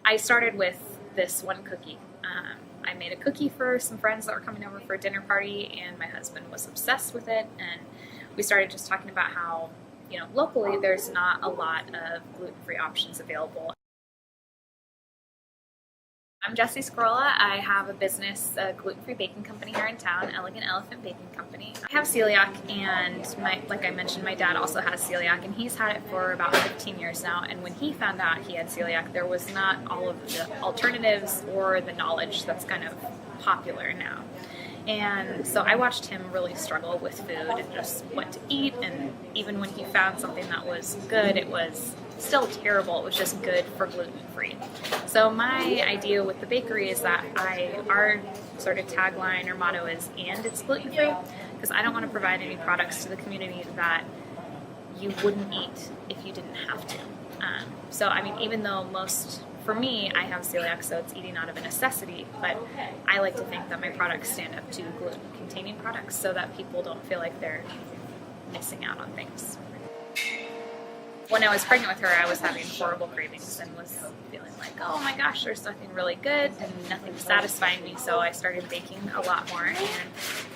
I started with this one cookie. I made a cookie for some friends that were coming over for a dinner party, and my husband was obsessed with it, and we started just talking about how, you know, locally there's not a lot of gluten-free options available. I'm Jessie Scarola. I have a business, a gluten-free baking company here in town, Elegant Elephant Baking Company. I have celiac, and like I mentioned, my dad also has celiac, and he's had it for about 15 years now. And when he found out he had celiac, there was not all of the alternatives or the knowledge that's kind of popular now. And so I watched him really struggle with food and just what to eat, and even when he found something that was good, it was still terrible. It was just good for gluten-free. So my idea with the bakery is that our sort of tagline or motto is, and it's gluten-free, because I don't want to provide any products to the community that you wouldn't eat if you didn't have to. So I mean, even though for me, I have celiac, so it's eating out of a necessity, but I like to think that my products stand up to gluten-containing products so that people don't feel like they're missing out on things. When I was pregnant with her, I was having horrible cravings and was feeling like, oh my gosh, there's nothing really good and nothing satisfying me, so I started baking a lot more and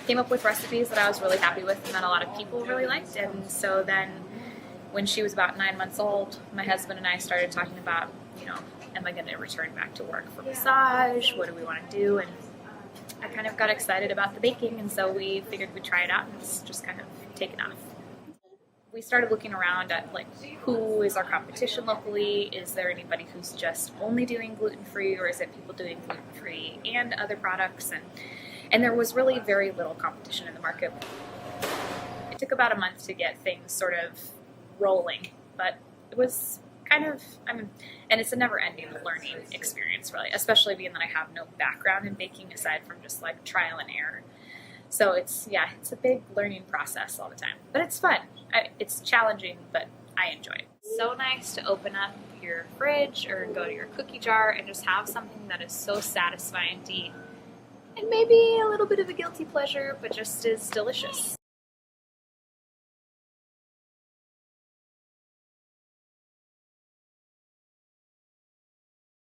came up with recipes that I was really happy with and that a lot of people really liked. And so then when she was about 9 months old, my husband and I started talking about, you know, am I going to return back to work for massage? What do we want to do? And I kind of got excited about the baking, and so we figured we'd try it out, and it's just kind of taken off. We started looking around at like, who is our competition locally? Is there anybody who's just only doing gluten-free, or is it people doing gluten-free and other products? And there was really very little competition in the market. It took about a month to get things sort of rolling, but it was kind of, and it's a never-ending learning experience, really, especially being that I have no background in baking aside from just like trial and error. So it's a big learning process all the time, but it's fun. It's challenging, but I enjoy it. It's so nice to open up your fridge or go to your cookie jar and just have something that is so satisfying to eat, and maybe a little bit of a guilty pleasure, but just is delicious.